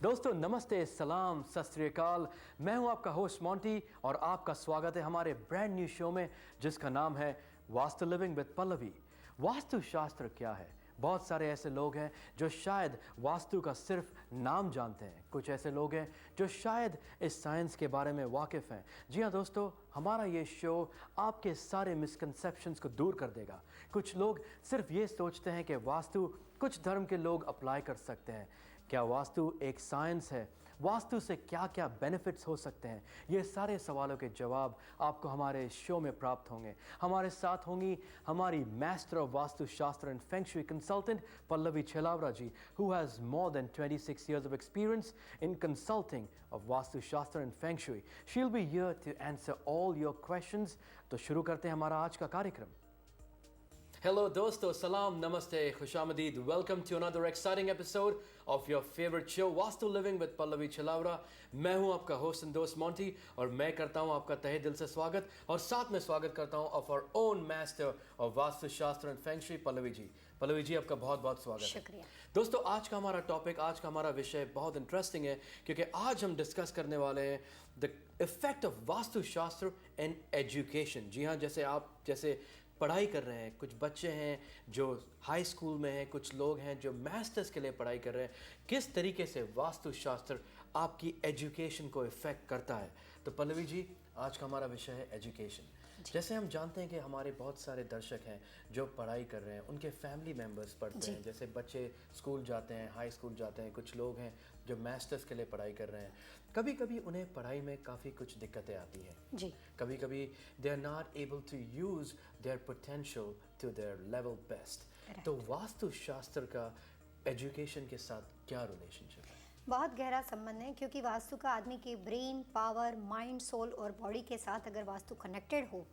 दोस्तों नमस्ते, सलाम, सत श्री अकाल। मैं हूं आपका होस्ट मोंटी और आपका स्वागत है हमारे ब्रांड न्यू शो में जिसका नाम है वास्तु लिविंग विद पल्लवी। वास्तु शास्त्र क्या है? बहुत सारे ऐसे लोग हैं जो शायद वास्तु का सिर्फ नाम जानते हैं, कुछ ऐसे लोग हैं जो शायद इस साइंस के बारे में वाकिफ़ हैं। जी हाँ दोस्तों, हमारा ये शो आपके सारे मिसकंसेप्शंस को दूर कर देगा। कुछ लोग सिर्फ ये सोचते हैं कि वास्तु कुछ धर्म के लोग अप्लाई कर सकते हैं। क्या वास्तु एक साइंस है? वास्तु से क्या क्या बेनिफिट्स हो सकते हैं? ये सारे सवालों के जवाब आपको हमारे शो में प्राप्त होंगे। हमारे साथ होंगी हमारी master of Vastu Shastra and feng shui consultant Pallavi Chhelavara ji, who has more than 26 years of experience in consulting of Vastu Shastra and feng shui. She'll be here to answer all your questions. तो शुरू करते हैं हमारा आज का कार्यक्रम। हेलो दोस्तों, सलाम, नमस्ते, खुशामदीद। Welcome to another exciting episode of your favourite show Vastu living with Pallavi Chhelavara. मैं हूं आपका होस्ट एंड दोस्त मोंटी और मैं करता हूं आपका तहे दिल से स्वागत और साथ में स्वागत करता हूं of our own master of Vastu Shastra and feng shui Pallavi ji. Pallavi ji, आपका बहुत बहुत स्वागत है। शुक्रिया। दोस्तों, आज का हमारा टॉपिक, आज का हमारा विषय बहुत इंटरेस्टिंग है क्योंकि आज हम डिस्कस करने वाले हैं the effect of Vastu Shastra and education. जी हाँ, जैसे पढ़ाई कर रहे हैं, कुछ बच्चे हैं जो हाई स्कूल में हैं, कुछ लोग हैं जो मास्टर्स के लिए पढ़ाई कर रहे हैं, किस तरीके से वास्तु शास्त्र आपकी एजुकेशन को इफ़ेक्ट करता है। तो पल्लवी जी, आज का हमारा विषय है एजुकेशन। जैसे हम जानते हैं कि हमारे बहुत सारे दर्शक हैं जो पढ़ाई कर रहे हैं, उनके फैमिली मेम्बर्स पढ़ते हैं, जैसे बच्चे स्कूल जाते हैं, हाई स्कूल जाते हैं, कुछ लोग हैं जो मास्टर्स के लिए पढ़ाई कर रहे हैं। कभी कभी उन्हें पढ़ाई में काफ़ी कुछ दिक्कतें आती हैं जी। कभी कभी they are not able to use their potential to their level best. तो वास्तु शास्त्र का एजुकेशन के साथ क्या रिलेशनशिप है? बहुत गहरा संबंध है, क्योंकि वास्तु का आदमी के ब्रेन, पावर, माइंड, सोल और बॉडी के साथ अगर वास्तु कनेक्टेड हो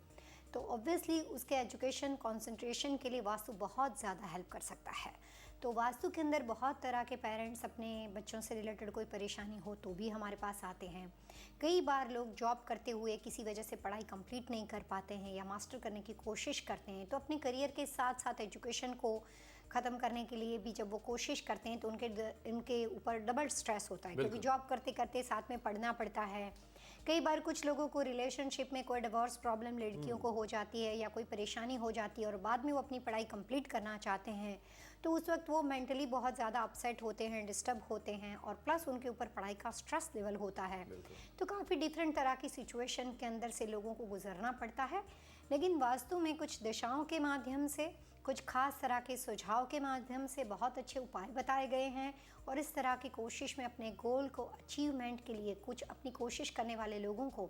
तो ऑब्वियसली उसके एजुकेशन, कंसंट्रेशन के लिए वास्तु बहुत ज़्यादा हेल्प कर सकता है। तो वास्तु के अंदर बहुत तरह के पेरेंट्स अपने बच्चों से रिलेटेड कोई परेशानी हो तो भी हमारे पास आते हैं। कई बार लोग जॉब करते हुए किसी वजह से पढ़ाई कंप्लीट नहीं कर पाते हैं या मास्टर करने की कोशिश करते हैं, तो अपने करियर के साथ साथ एजुकेशन को ख़त्म करने के लिए भी जब वो कोशिश करते हैं तो उनके ऊपर डबल स्ट्रेस होता है, क्योंकि जॉब करते करते साथ में पढ़ना पड़ता है। कई बार कुछ लोगों को रिलेशनशिप में कोई डिवोर्स प्रॉब्लम लड़कियों को हो जाती है या कोई परेशानी हो जाती है और बाद में वो अपनी पढ़ाई कंप्लीट करना चाहते हैं, तो उस वक्त वो मेंटली बहुत ज़्यादा अपसेट होते हैं, डिस्टर्ब होते हैं और प्लस उनके ऊपर पढ़ाई का स्ट्रेस लेवल होता है। तो काफ़ी डिफरेंट तरह की सिचुएशन के अंदर से लोगों को गुजरना पड़ता है। लेकिन वास्तु में कुछ दिशाओं के माध्यम से, कुछ खास तरह के सुझाव के माध्यम से बहुत अच्छे उपाय बताए गए हैं और इस तरह की कोशिश में अपने गोल को अचीवमेंट के लिए कुछ अपनी कोशिश करने वाले लोगों को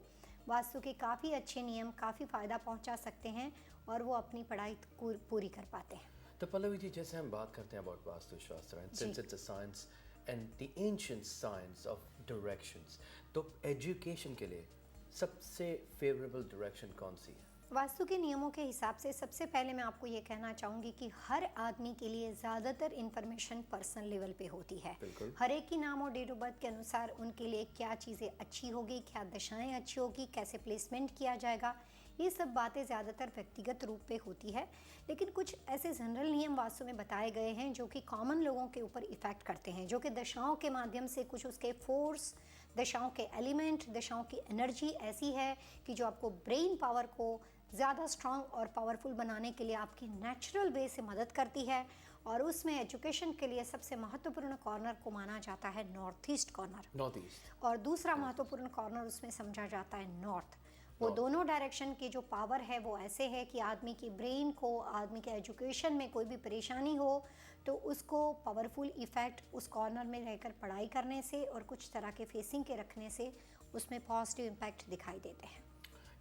वास्तु के काफ़ी अच्छे नियम काफ़ी फ़ायदा पहुंचा सकते हैं और वो अपनी पढ़ाई पूरी कर पाते हैं। तो पल्लवी जी, जैसे हम बात करते हैं about vastu Shastra and since it's a science and the ancient science of directions, तो एजुकेशन के लिए सबसे फेवरेबल डायरेक्शन कौन सी है? वास्तु के नियमों के हिसाब से सबसे पहले मैं आपको ये कहना चाहूँगी कि हर आदमी के लिए ज़्यादातर इन्फॉर्मेशन पर्सनल लेवल पे होती है। हर एक की नाम और डेट ऑफ बर्थ के अनुसार उनके लिए क्या चीज़ें अच्छी होगी, क्या दशाएं अच्छी होगी, कैसे प्लेसमेंट किया जाएगा, ये सब बातें ज़्यादातर व्यक्तिगत रूप पे होती है। लेकिन कुछ ऐसे जनरल नियम वास्तु में बताए गए हैं जो कि कॉमन लोगों के ऊपर इफ़ेक्ट करते हैं, जो कि दशाओं के माध्यम से कुछ उसके फोर्स, दशाओं के एलिमेंट, दशाओं की एनर्जी ऐसी है कि जो आपको ब्रेन पावर को ज़्यादा स्ट्रॉन्ग और पावरफुल बनाने के लिए आपकी नेचुरल वे से मदद करती है। और उसमें एजुकेशन के लिए सबसे महत्वपूर्ण कॉर्नर को माना जाता है नॉर्थ ईस्ट कॉर्नर, और दूसरा महत्वपूर्ण कॉर्नर उसमें समझा जाता है नॉर्थ। वो दोनों डायरेक्शन की जो पावर है वो ऐसे है कि आदमी की ब्रेन को, आदमी के एजुकेशन में कोई भी परेशानी हो तो उसको पावरफुल इफ़ेक्ट उस कॉर्नर में रहकर पढ़ाई करने से और कुछ तरह के फेसिंग के रखने से उसमें पॉजिटिव इम्पैक्ट दिखाई देते हैं।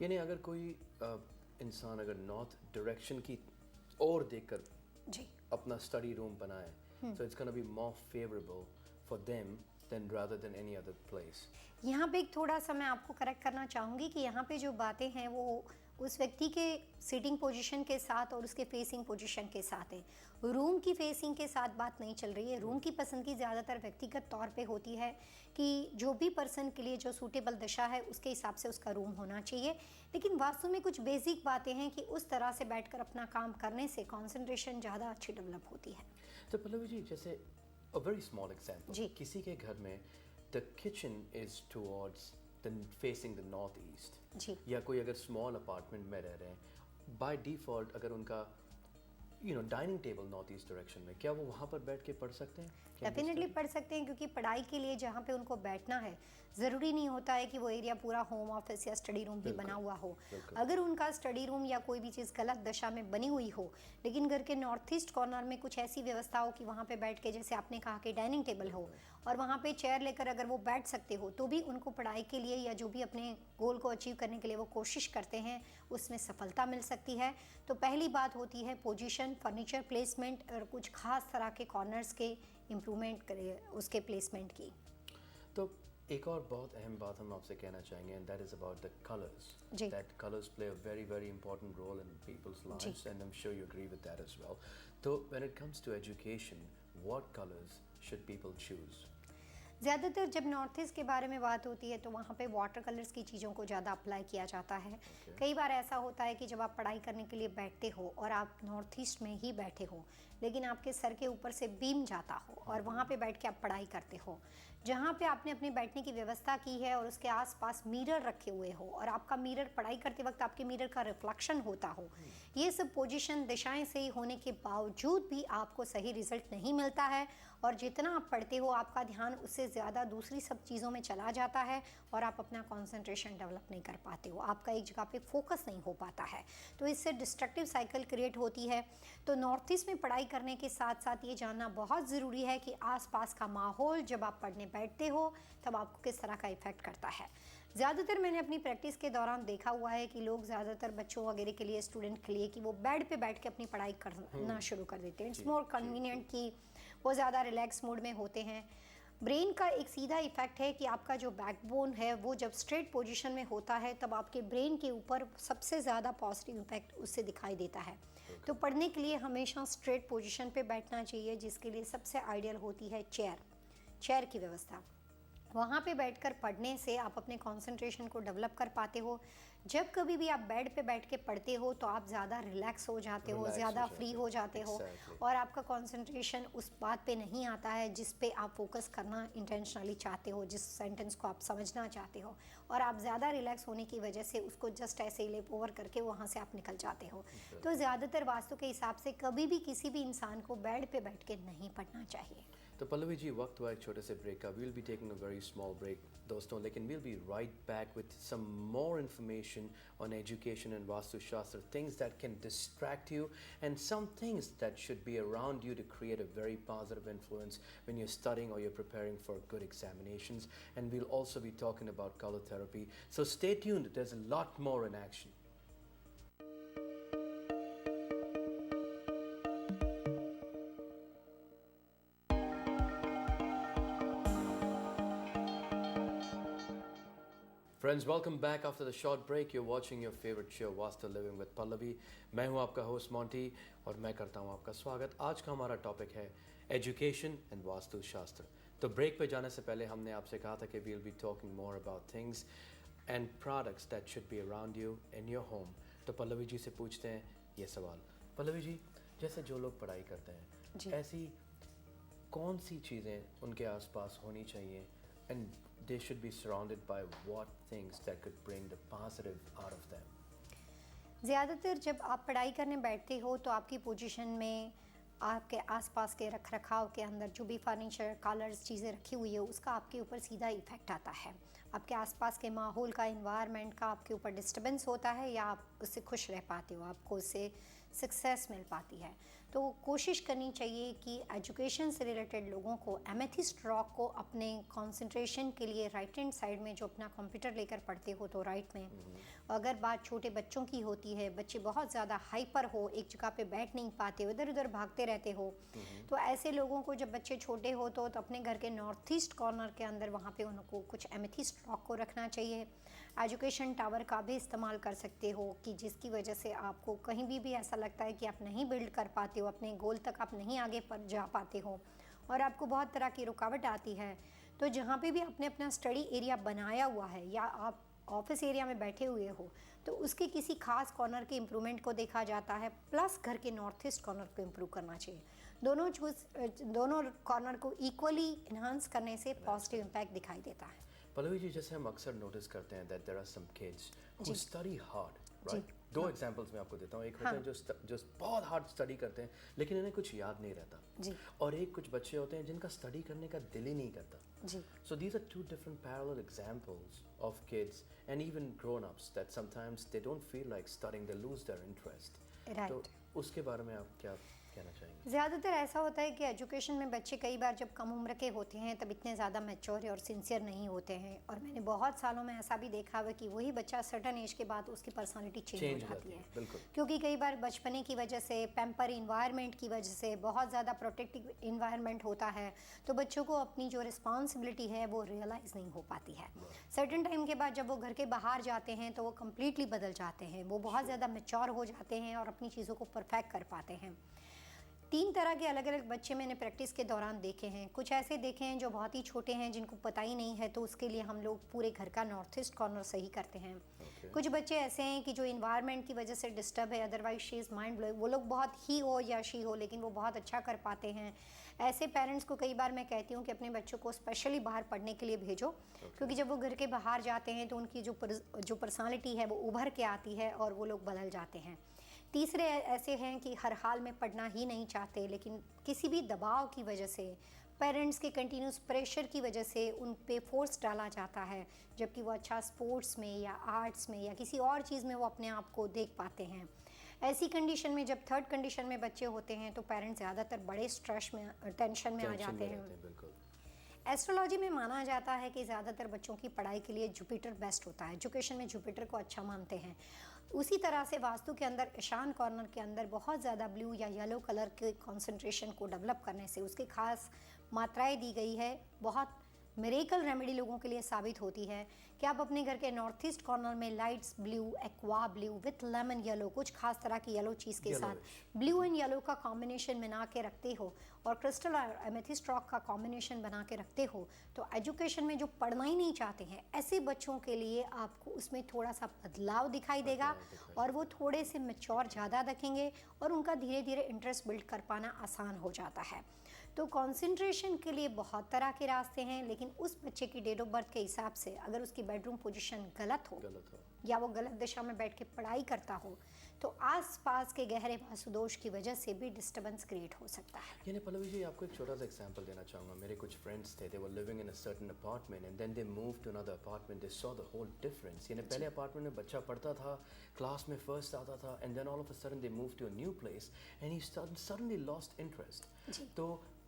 यानी अगर कोई इंसान अगर नॉर्थ डायरेक्शन की ओर देखकर जी अपना स्टडी रूम बनाए, so it's going to be more favorable for them than rather than any other place. यहाँ पे एक थोड़ा सा मैं आपको करेक्ट करना चाहूँगी कि यहाँ पे जो बातें हैं वो उस व्यक्ति के सिटिंग पोजीशन के साथ और उसके फेसिंग पोजीशन के साथ है। रूम की फेसिंग के साथ बात नहीं चल रही है। रूम की पसंद की ज़्यादातर व्यक्तिगत तौर पे होती है कि जो भी पर्सन के लिए जो सूटेबल दशा है उसके हिसाब से उसका रूम होना चाहिए। लेकिन वास्तु में कुछ बेसिक बातें हैं कि उस तरह से बैठकर अपना काम करने से कंसंट्रेशन ज़्यादा अच्छी डेवलप होती है। तो पल्लवी जी, जैसे अ वेरी स्मॉल एग्जांपल, जी। किसी के घर में the kitchen is towards the facing the north east, जी। या कोई अगर स्मॉल अपार्टमेंट में रह रहे हैं, बाय डिफ़ॉल्ट अगर उनका dining table north east direction में, क्या वो वहाँ पर बैठ के पढ़ सकते हैं? Can they definitely study? पढ़ सकते हैं, क्योंकि पढ़ाई के लिए जहाँ पे उनको बैठना है ज़रूरी नहीं होता है कि वो एरिया पूरा होम ऑफिस या स्टडी रूम ही बना हुआ हो। बिल्कुल। अगर उनका स्टडी रूम या कोई भी चीज़ गलत दशा में बनी हुई हो, लेकिन घर के नॉर्थ ईस्ट कॉर्नर में कुछ ऐसी व्यवस्था हो कि वहाँ पे बैठ के, जैसे आपने कहा कि डाइनिंग टेबल हो और वहाँ पे चेयर लेकर अगर वो बैठ सकते हो, तो भी उनको पढ़ाई के लिए या जो भी अपने गोल को अचीव करने के लिए वो कोशिश करते हैं उसमें सफलता मिल सकती है। तो पहली बात होती है पोजीशन, फर्नीचर प्लेसमेंट और कुछ खास तरह के कॉर्नर्स के इम्प्रूवमेंट करे उसके प्लेसमेंट की। तो एक और बहुत अहम बात हम आपसे कहना चाहेंगे, and that is about the colours. जी। That colours play a very very important role in people's lives, and I am sure you agree with that as well. तो when it comes to education, what colours should people choose? ज़्यादातर जब north east के बारे में बात होती है तो वहाँ पे वाटर कलर्स की चीज़ों को ज़्यादा अप्लाई किया जाता है। कई बार ऐसा होता है कि जब आप पढ़ाई करने के लिए बैठते हो और आप नॉर्थ ईस्ट में ही बैठे हो, लेकिन आपके सर के ऊपर से बीम जाता हो और वहाँ पे बैठ के आप पढ़ाई करते हो, जहाँ पे आपने अपने बैठने की व्यवस्था की है और उसके आसपास मिरर रखे हुए हो और आपका मिरर पढ़ाई करते वक्त आपके मिरर का रिफ्लेक्शन होता हो, ये सब पोजीशन दिशाएं सही होने के बावजूद भी आपको सही रिजल्ट नहीं मिलता है और जितना आप पढ़ते हो आपका ध्यान उससे ज़्यादा दूसरी सब चीज़ों में चला जाता है और आप अपना कंसंट्रेशन डेवलप नहीं कर पाते हो, आपका एक जगह पे फोकस नहीं हो पाता है। तो इससे डिस्ट्रक्टिव साइकिल क्रिएट होती है। तो नॉर्थ ईस्ट में पढ़ाई करने के साथ साथ ये जानना बहुत ज़रूरी है कि आसपास का माहौल जब आप पढ़ने बैठते हो तब आपको किस तरह का इफ़ेक्ट करता है। ज़्यादातर मैंने अपनी प्रैक्टिस के दौरान देखा हुआ है कि लोग ज़्यादातर बच्चों वगैरह के लिए, स्टूडेंट के लिए, कि वो बेड पे बैठ के अपनी पढ़ाई करना शुरू कर देते हैं। इट्स मोर कन्वीनियंट कि वो ज़्यादा रिलैक्स मूड में होते हैं। ब्रेन का एक सीधा इफेक्ट है कि आपका जो बैकबोन है वो जब स्ट्रेट पोजीशन में होता है तब आपके ब्रेन के ऊपर सबसे ज़्यादा पॉजिटिव इम्पैक्ट उससे दिखाई देता है। तो पढ़ने के लिए हमेशा स्ट्रेट पोजीशन पे बैठना चाहिए, जिसके लिए सबसे आइडियल होती है चेयर की व्यवस्था। वहाँ पे बैठकर पढ़ने से आप अपने कंसंट्रेशन को डेवलप कर पाते हो। जब कभी भी आप बेड पे बैठ के पढ़ते हो तो आप ज़्यादा रिलैक्स हो जाते हो, ज़्यादा फ्री हो जाते हो और आपका कंसंट्रेशन उस बात पे नहीं आता है जिस पे आप फोकस करना इंटेंशनली चाहते हो, जिस सेंटेंस को आप समझना चाहते हो, और आप ज़्यादा रिलैक्स होने की वजह से उसको जस्ट ऐसे ही लेप ओवर करके वहाँ से आप निकल जाते हो। तो ज़्यादातर वास्तु के हिसाब से कभी भी किसी भी इंसान को बेड पे बैठ के नहीं पढ़ना चाहिए। तो पल्लवी जी, वक्त हुआ एक छोटे से ब्रेक का। We'll be taking a very small break दोस्तों, लेकिन we'll be right back with some more information on education and Vastu Shastra, things that can distract you and some things that should be around you to create a very positive influence when you're studying or you're preparing for good examinations. And we'll also be talking about color therapy. So stay tuned, there's a lot more in action. Friends, welcome back after the short break. You're watching your favorite show, Vastu Living with Pallavi. मैं हूं आपका host Monty और मैं करता हूं आपका स्वागत। आज का हमारा टॉपिक है एजुकेशन एंड वास्तु शास्त्र। तो ब्रेक पे जाने से पहले हमने आपसे कहा था कि we'll be talking more about things and products that should be around you in your home. तो पल्लवी जी से पूछते हैं ये सवाल। पल्लवी जी, जैसे जो लोग पढ़ाई करते जी। हैं, ऐसी कौन सी चीज़ें उनके आसपास होनी चाहिए, and they should be surrounded by what things that could bring the positive out of them? ज़्यादातर जब आप पढ़ाई करने बैठते हो तो आपकी पोजीशन में आपके आसपास के रख रखाव के अंदर जो भी फर्नीचर, कलर्स, चीज़ें रखी हुई है उसका आपके ऊपर सीधा इफेक्ट आता है। आपके आसपास के माहौल का, इन्वायरमेंट का आपके ऊपर डिस्टर्बेंस होता है या आप उससे खुश रह पाते हो, आपको उससे सक्सेस मिल पाती है। तो कोशिश करनी चाहिए कि एजुकेशन से रिलेटेड लोगों को एमेथिस्ट रॉक को अपने कंसंट्रेशन के लिए राइट हैंड साइड में, जो अपना कंप्यूटर लेकर पढ़ते हो तो राइट में, अगर बात छोटे बच्चों की होती है, बच्चे बहुत ज़्यादा हाइपर हो, एक जगह पे बैठ नहीं पाते हो, इधर उधर भागते रहते हो, तो ऐसे लोगों को जब बच्चे छोटे हो तो अपने घर के नॉर्थ ईस्ट कॉर्नर के अंदर वहाँ पे उनको कुछ एमेथिस्ट रॉक को रखना चाहिए। एजुकेशन टावर का भी इस्तेमाल कर सकते हो कि जिसकी वजह से आपको कहीं भी ऐसा लगता है कि आप नहीं बिल्ड कर पाते हो, अपने गोल तक आप नहीं आगे पर जा पाते हो और आपको बहुत तरह की रुकावट आती है, तो जहाँ पे भी आपने अपना स्टडी एरिया बनाया हुआ है या आप ऑफिस एरिया में बैठे हुए हो, तो उसके किसी खास कॉर्नर के इम्प्रूवमेंट को देखा जाता है, प्लस घर के नॉर्थ ईस्ट कॉर्नर को इम्प्रूव करना चाहिए। दोनों कॉर्नर को इक्वली इन्हांस करने से पॉजिटिव इम्पैक्ट दिखाई देता है। पल्लवी जी, जैसे हम अक्सर नोटिस करते हैं that there are some kids who study hard, right? दो एग्जांपल्स मैं आपको देता हूँ। एक होते हैं जो बहुत हार्ड स्टडी करते हैं लेकिन इन्हें कुछ याद नहीं रहता जी। और एक कुछ बच्चे होते हैं जिनका स्टडी करने का दिल ही नहीं करता जी। So these are two different parallel examples of kids and even grown-ups that sometimes they don't feel like studying, they lose their interest. Right. तो उसके बारे में आप क्या कहना चाहेंगे? ज़्यादातर ऐसा होता है कि एजुकेशन में बच्चे कई बार जब कम उम्र के होते हैं तब इतने ज़्यादा मैच्योर और सिंसियर नहीं होते हैं, और मैंने बहुत सालों में ऐसा भी देखा हुआ कि वही बच्चा सर्टन एज के बाद उसकी पर्सनालिटी चेंज हो जाती है। बिल्कुल। क्योंकि कई बार बचपने की वजह से, पैम्पर इन्वायरमेंट की वजह से, बहुत ज़्यादा प्रोटेक्टिव इन्वायरमेंट होता है, तो बच्चों को अपनी जो रिस्पॉन्सिबिलिटी है वो रियलाइज़ नहीं हो पाती है। सर्टन टाइम के बाद जब वो घर के बाहर जाते हैं तो वो कम्प्लीटली बदल जाते हैं, वो बहुत ज़्यादा मैच्योर हो जाते हैं और अपनी चीज़ों को परफेक्ट कर पाते हैं। 3 तरह के अलग अलग बच्चे मैंने प्रैक्टिस के दौरान देखे हैं। कुछ ऐसे देखे हैं जो बहुत ही छोटे हैं जिनको पता ही नहीं है, तो उसके लिए हम लोग पूरे घर का नॉर्थ ईस्ट कॉर्नर सही करते हैं। कुछ बच्चे ऐसे हैं कि जो इन्वायरमेंट की वजह से डिस्टर्ब है, otherwise she is mind blowing, वो लोग बहुत ही हो या शी हो लेकिन वो बहुत अच्छा कर पाते हैं। ऐसे पेरेंट्स को कई बार मैं कहती हूँ कि अपने बच्चों को स्पेशली बाहर पढ़ने के लिए भेजो, क्योंकि जब वो घर के बाहर जाते हैं तो उनकी जो पर्सनालिटी है वो उभर के आती है और वो लोग बदल जाते हैं। तीसरे ऐसे हैं कि हर हाल में पढ़ना ही नहीं चाहते, लेकिन किसी भी दबाव की वजह से, पेरेंट्स के कंटिन्यूस प्रेशर की वजह से उन पे फोर्स डाला जाता है, जबकि वो अच्छा स्पोर्ट्स में या आर्ट्स में या किसी और चीज़ में वो अपने आप को देख पाते हैं। ऐसी कंडीशन में जब थर्ड कंडीशन में बच्चे होते हैं तो पेरेंट्स ज़्यादातर बड़े स्ट्रेस में, टेंशन में आ जाते हैं। एस्ट्रोलॉजी में माना जाता है कि ज़्यादातर बच्चों की पढ़ाई के लिए जुपिटर बेस्ट होता है, एजुकेशन में जुपिटर को अच्छा मानते हैं। उसी तरह से वास्तु के अंदर ईशान कॉर्नर के अंदर बहुत ज़्यादा ब्लू या येलो कलर के कंसंट्रेशन को डेवलप करने से उसकी खास मात्राएं दी गई है। बहुत मिरेकल रेमेडी लोगों के लिए साबित होती है कि आप अपने घर के नॉर्थ ईस्ट कॉर्नर में lights blue, aqua blue with lemon yellow, कुछ खास तरह की येलो चीज़ के साथ ब्लू एंड येलो का कॉम्बिनेशन बना के रखते हो और क्रिस्टल और एमेथिस्ट रॉक का कॉम्बिनेशन बना के रखते हो, तो एजुकेशन में जो पढ़ना ही नहीं चाहते हैं ऐसे बच्चों के लिए आपको उसमें थोड़ा सा बदलाव दिखाई देगा और वो थोड़े से मैच्योर ज़्यादा रखेंगे और उनका धीरे धीरे इंटरेस्ट बिल्ड कर पाना आसान हो जाता है। तो कंसंट्रेशन के लिए बहुत तरह के रास्ते हैं, लेकिन उस बच्चे की डेट ऑफ बर्थ के हिसाब से अगर उसकी बेडरूम पोजीशन गलत हो या वो गलत दिशा में बैठ के पढ़ाई करता हो तो आसपास के गहरे वास्तुदोष की वजह से भी डिस्टर्बेंस क्रिएट हो सकता है। यानी पल्लवी जी, आपको एक छोटा सा एग्जांपल देना चाहूँगा। मेरे कुछ फ्रेंड्स थे, they were living in a certain apartment and then they moved to another apartment, they saw the whole difference. यानी पहले अपार्टमेंट में बच्चा पढ़ता था, क्लास में फर्स्ट आता था, and then all of a sudden they move to a new place and he suddenly lost interest. तो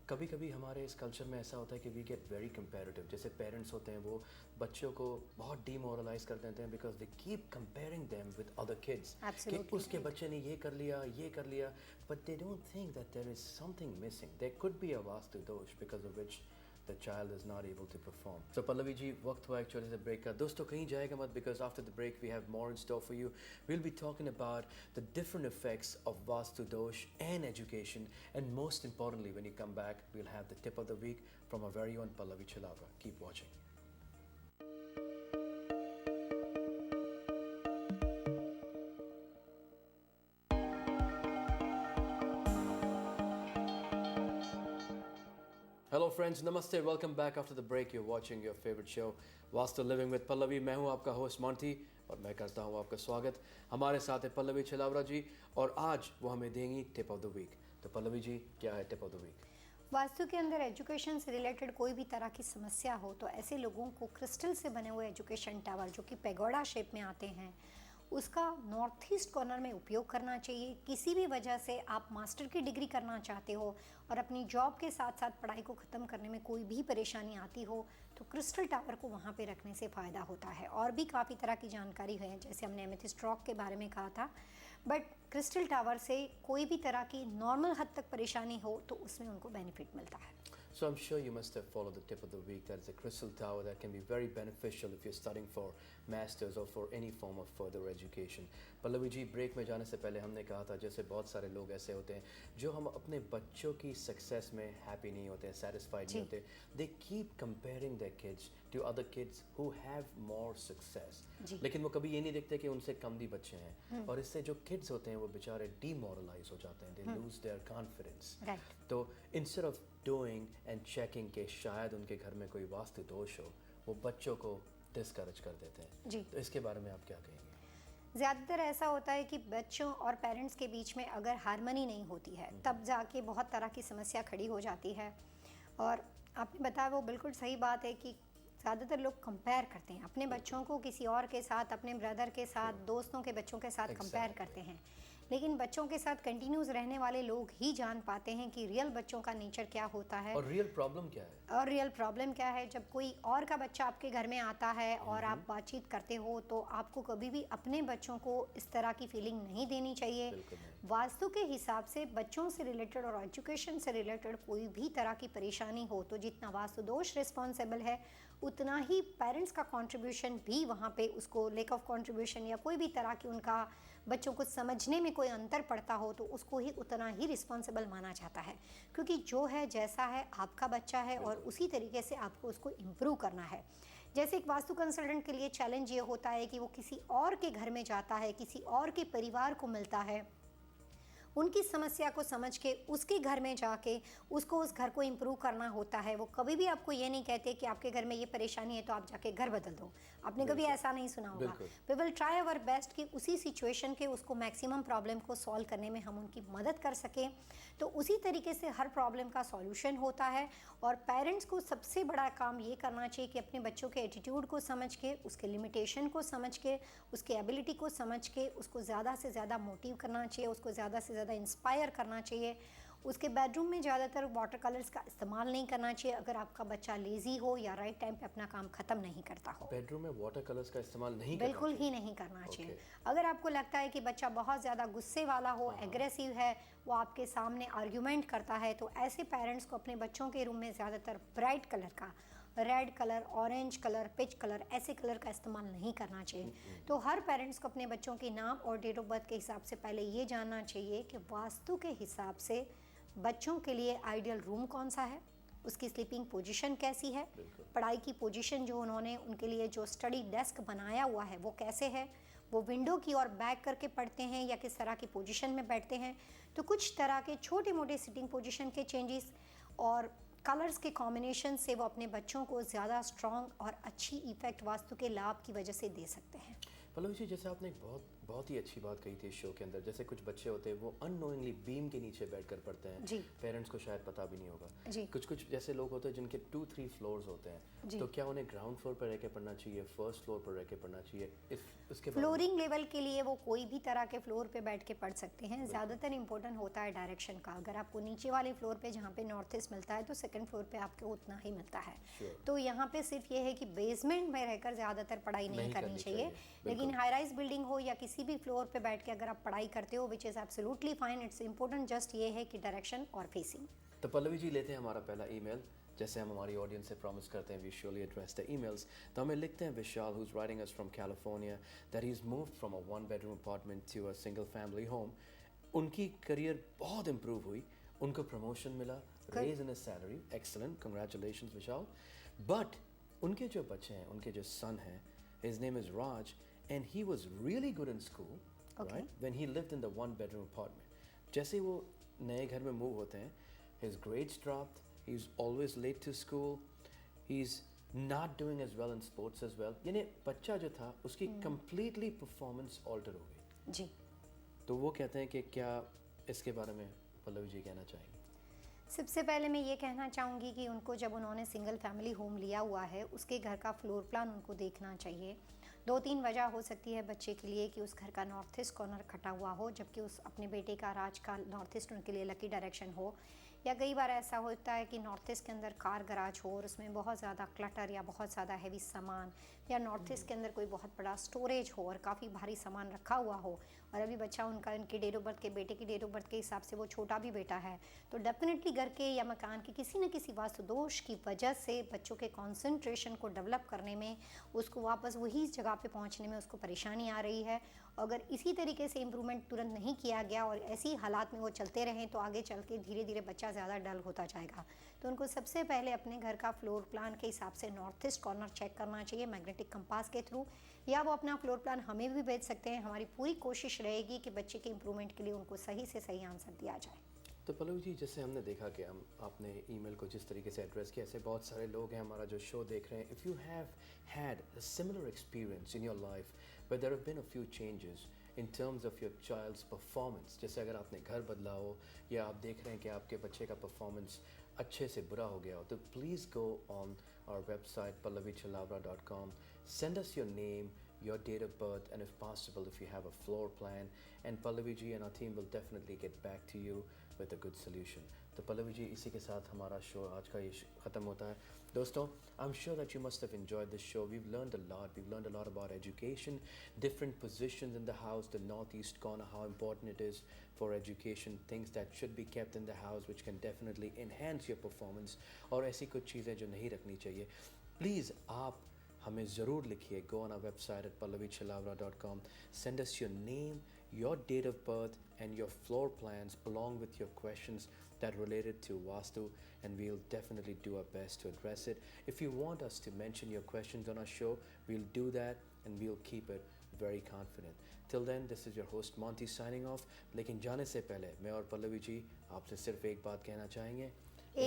कभी कभी हमारे इस कल्चर में ऐसा होता है कि वी गेट वेरी कंपेरेटिव। जैसे पेरेंट्स होते हैं वो बच्चों को बहुत डीमोरलाइज कर देते हैं because they keep comparing them with other kids कि उसके बच्चे ने ये कर लिया, but they don't think that there is something missing. There could be a Vastu dosh because of which the child is not able to perform. So Pallavi ji, वक्त हुआ एक छोटे से ब्रेक का। दोस्तों कहीं जाएगा मत, because after the break we have more in store for you. We'll be talking about the different effects of Vastu Dosh and education, and most importantly when you come back we'll have the tip of the week from our very own Pallavi Chilavra. Keep watching. Hello friends, namaste, welcome back after the break. You're watching your favorite show Vastu Living with Pallavi. मैं हूं आपका host Monty और मैं करता हूं आपका स्वागत। हमारे साथ है पल्लवी छिलावरा जी और आज वो हमें देंगी टिप ऑफ द वीक। तो पल्लवी जी, क्या है tip of the week? Vastu के अंदर एजुकेशन से रिलेटेड कोई भी तरह की समस्या हो तो ऐसे लोगों को क्रिस्टल से बने हुए एजुकेशन टावर जो कि पैगोडा शेप में आते हैं उसका नॉर्थ ईस्ट कॉर्नर में उपयोग करना चाहिए। किसी भी वजह से आप मास्टर की डिग्री करना चाहते हो और अपनी जॉब के साथ साथ पढ़ाई को ख़त्म करने में कोई भी परेशानी आती हो तो क्रिस्टल टावर को वहाँ पे रखने से फ़ायदा होता है। और भी काफ़ी तरह की जानकारी है, जैसे हमने एमेथिस्ट रॉक के बारे में कहा था, बट क्रिस्टल टावर से कोई भी तरह की नॉर्मल हद तक परेशानी हो तो उसमें उनको बेनिफिट मिलता है। So I'm sure you must have followed the tip of the week. That is a crystal tower that can be very beneficial if you're studying for masters or for any form of further education. Pallavi ji, break में जाने से पहले हमने कहा था जैसे बहुत सारे लोग ऐसे होते हैं जो हम अपने बच्चों की सक्सेस में हैप्पी नहीं होते हैं, सेटिस्फाइड नहीं होते. They keep comparing their kids to other kids who have more success. लेकिन वो कभी ये नहीं देखते कि उनसे कम भी बच्चे हैं, और इससे जो किड्स होते हैं वो बेचारे डीमोरलाइज हो जाते हैं. They lose their confidence. तो instead of doing and checking के शायद उनके घर में कोई वास्तु दोष हो, वो बच्चों को डिस्करेज कर देते हैं. जी. तो इसके बारे में आप क्या कहेंगे? ज़्यादातर ऐसा होता है कि बच्चों और पेरेंट्स के बीच में अगर हारमनी नहीं होती है तब जाके बहुत तरह की समस्या खड़ी हो जाती है. और आपने बताया वो बिल्कुल सही बात है कि ज़्यादातर लोग कंपेयर करते हैं अपने बच्चों को किसी और के साथ, अपने ब्रदर के साथ, दोस्तों के बच्चों के साथ कंपेयर करते हैं. लेकिन बच्चों के साथ कंटिन्यूस रहने वाले लोग ही जान पाते हैं कि रियल बच्चों का नेचर क्या होता है और रियल प्रॉब्लम क्या है. और रियल प्रॉब्लम क्या है. जब कोई और का बच्चा आपके घर में आता है और आप बातचीत करते हो तो आपको कभी भी अपने बच्चों को इस तरह की फीलिंग नहीं देनी चाहिए. वास्तु के हिसाब से बच्चों से रिलेटेड और एजुकेशन से रिलेटेड कोई भी तरह की परेशानी हो तो जितना वास्तु दोष रिस्पॉन्सिबल है उतना ही पेरेंट्स का कंट्रीब्यूशन भी वहाँ पे, उसको लेक ऑफ कंट्रीब्यूशन या कोई भी तरह की उनका बच्चों को समझने में कोई अंतर पड़ता हो तो उसको ही उतना ही रिस्पॉन्सिबल माना जाता है. क्योंकि जो है जैसा है आपका बच्चा है और उसी तरीके से आपको उसको इम्प्रूव करना है. जैसे एक वास्तु कंसल्टेंट के लिए चैलेंज ये होता है कि वो किसी और के घर में जाता है, किसी और के परिवार को मिलता है, उनकी समस्या को समझ के उसके घर में जाके उसको उस घर को इम्प्रूव करना होता है. वो कभी भी आपको ये नहीं कहते कि आपके घर में ये परेशानी है तो आप जाके घर बदल दो. आपने कभी ऐसा नहीं सुना होगा. We will try our best कि उसी सिचुएशन के उसको मैक्सिमम प्रॉब्लम को सॉल्व करने में हम उनकी मदद कर सकें. तो उसी तरीके से हर प्रॉब्लम का सॉल्यूशन होता है. और पेरेंट्स को सबसे बड़ा काम ये करना चाहिए कि अपने बच्चों के एटीट्यूड को समझ के, उसके लिमिटेशन को समझ के, उसके एबिलिटी को समझ के उसको ज़्यादा से ज़्यादा मोटिव करना चाहिए, उसको ज़्यादा से ज़्यादा इंस्पायर करना चाहिए. उसके बेडरूम में ज़्यादातर वाटर कलर्स का इस्तेमाल नहीं करना चाहिए अगर आपका बच्चा लेज़ी हो या राइट टाइम पे अपना काम ख़त्म नहीं करता हो. बेडरूम में वाटर कलर्स का इस्तेमाल नहीं बिल्कुल ही नहीं करना चाहिए. अगर आपको लगता है कि बच्चा बहुत ज़्यादा गुस्से वाला हो, एग्रेसिव है, वो आपके सामने आर्ग्यूमेंट करता है, तो ऐसे पेरेंट्स को अपने बच्चों के रूम में ज़्यादातर ब्राइट कलर का, red colour, orange colour, peach colour, ऐसे कलर का इस्तेमाल नहीं करना चाहिए. तो हर पेरेंट्स को अपने बच्चों के नाम और डेट ऑफ बर्थ के हिसाब से पहले ये जानना चाहिए कि वास्तु के हिसाब से बच्चों के लिए आइडियल रूम कौन सा है, उसकी स्लीपिंग पोजीशन कैसी है, पढ़ाई की पोजीशन जो उन्होंने उनके लिए जो स्टडी डेस्क बनाया हुआ है वो कैसे है, वो विंडो की ओर बैक करके पढ़ते हैं या किस तरह की पोजीशन में बैठते हैं. तो कुछ तरह के छोटे मोटे सिटिंग पोजीशन के चेंजेस और कलर्स के कॉम्बिनेशन से वो अपने बच्चों को ज़्यादा स्ट्रॉन्ग और अच्छी इफेक्ट वास्तु के लाभ की वजह से दे सकते हैं. पल्लवी जी, जैसे आपने एक बहुत ही अच्छी बात कही थी इस शो के अंदर, जैसे कुछ बच्चे होते हैं वो अननोइंगली बीम के नीचे बैठकर पढ़ते हैं. पेरेंट्स को शायद पता भी नहीं होगा. कुछ जैसे लोग होते हैं जिनके 2-3 फ्लोर्स होते हैं, तो क्या उन्हें ग्राउंड फ्लोर पर रह के पढ़ना चाहिए, फर्स्ट फ्लोर पर रह के पढ़ना चाहिए? इसके फ्लोरिंग लेवल के लिए वो कोई भी तरह के फ्लोर पे बैठ के पढ़ सकते हैं. ज़्यादातर इंपॉर्टेंट होता है डायरेक्शन का. अगर आपको नीचे वाले फ्लोर पे जहाँ पे नॉर्थ ईस्ट मिलता है तो सेकंड फ्लोर पे आपको उतना ही मिलता है. तो यहाँ पे सिर्फ ये है कि बेसमेंट में रहकर ज़्यादातर पढ़ाई नहीं करनी चाहिए. लेकिन हाई राइज बिल्डिंग हो या किसी भी फ्लोर पे बैठ के अगर आप पढ़ाई करते हो, which is absolutely fine. It's important just ये है कि डायरेक्शन और फेसिंग. तो पल्लवी जी, लेते हैं हमारा पहला ईमेल. जैसे हम हमारी ऑडियंस से प्रॉमिस करते हैं we surely address the emails. तो हमें लिखते हैं Vishal, who is writing us from California, that he is moved from a 1 bedroom apartment to a single family home. उनकी करियर बहुत इम्प्रूव हुई, उनको प्रमोशन मिला, raise in salary, excellent, congratulations Vishal. But उनके जो बच्चे हैं, उनके जो सन हैं, his name is Raj, and he was really good in school right when he lived in the 1 bedroom apartment. जैसे वो नए घर में मूव होते हैं, his grades dropped, he is always late to school, he is not doing as well in sports as well. यानी बच्चा जो था उसकी कंप्लीटली परफॉर्मेंस ऑल्टर हो गई जी. तो वो कहते हैं कि क्या इसके बारे में पल्लवी जी कहना चाहेंगे? सबसे पहले मैं ये कहना चाहूँगी कि उनको जब उन्होंने सिंगल फैमिली होम लिया हुआ है उसके घर का फ्लोर प्लान उनको देखना चाहिए. 2-3 वजह हो सकती है बच्चे के लिए कि उस घर का नॉर्थ ईस्ट कॉर्नर खटा हुआ हो, जबकि उस अपने बेटे का राज का नॉर्थ ईस्ट उनके लिए लकी डायरेक्शन हो, या कई बार ऐसा होता है कि नॉर्थ ईस्ट के अंदर कार गराज हो और उसमें बहुत ज़्यादा क्लटर या बहुत ज़्यादा हैवी सामान, या नॉर्थ ईस्ट के अंदर कोई बहुत बड़ा स्टोरेज हो और काफ़ी भारी सामान रखा हुआ हो, और अभी बच्चा उनका उनके डेट ऑफ बर्थ के बेटे की डेट ऑफ बर्थ के हिसाब से वो छोटा भी बेटा है, तो डेफिनेटली घर के या मकान के किसी न किसी वास्तु दोष की वजह से बच्चों के कंसंट्रेशन को डेवलप करने में, उसको वापस वही जगह पे पहुंचने में उसको परेशानी आ रही है। अगर इसी तरीके से इम्प्रूवमेंट तुरंत नहीं किया गया और ऐसी हालात में वो चलते रहें तो आगे चल के धीरे धीरे बच्चा ज़्यादा डल होता जाएगा। तो उनको सबसे पहले अपने घर का फ्लोर प्लान के हिसाब से नॉर्थ ईस्ट कॉर्नर चेक करना चाहिए मैग्नेटिक कंपास के थ्रू, या वो अपना फ्लोर प्लान हमें भी भेज सकते हैं। हमारी पूरी कोशिश रहेगी कि बच्चे के इम्प्रूवमेंट के लिए उनको सही से सही आंसर दिया जाए। तो पल्लवी जी, जैसे हमने देखा कि हम आपने ईमेल को जिस तरीके से एड्रेस किया, ऐसे बहुत सारे लोग हैं हमारा जो शो देख रहे हैं। If you have had a similar experience in your life where there have been a few changes in terms of your child's performance, जैसे अगर आपने घर बदला हो या आप देख रहे हैं कि आपके बच्चे का परफॉर्मेंस अच्छे से बुरा हो गया हो, तो please go on our website pallavichalavra.com, send us your name, your date of birth, and if possible, if you have a floor plan, and Pallavi ji and our team will definitely get back to you with a good solution. तो पल्लवी जी, इसी के साथ हमारा show आज का ये ख़त्म होता है। दोस्तों, I'm sure that you must have enjoyed this show. We've learned a lot. We've learned a lot about education, different positions in the house, the northeast corner, how important it is for education, things that should be kept in the house which can definitely enhance your performance, और ऐसी कुछ चीज़ें जो नहीं रखनी चाहिए। Please आप हमें ज़रूर लिखिए। Go on our website at pallavichalavra.com. Send us your name, your date of birth, and your floor plans along with your questions that related to Vastu, and we'll definitely do our best to address it. If you want us to mention your questions on our show, we'll do that and we'll keep it very confident. Till then, this is your host Monty signing off. लेकिन जाने से पहले मैं और पल्लवी जी आपसे सिर्फ एक बात कहना चाहेंगे।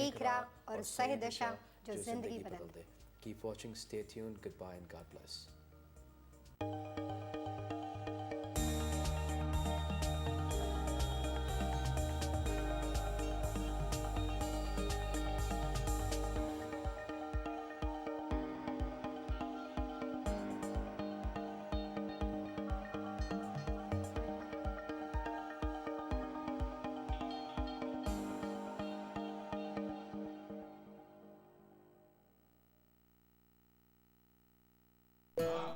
एक राह और सही दिशा जो जिंदगी बदल दे। Keep watching, stay tuned, goodbye and God bless.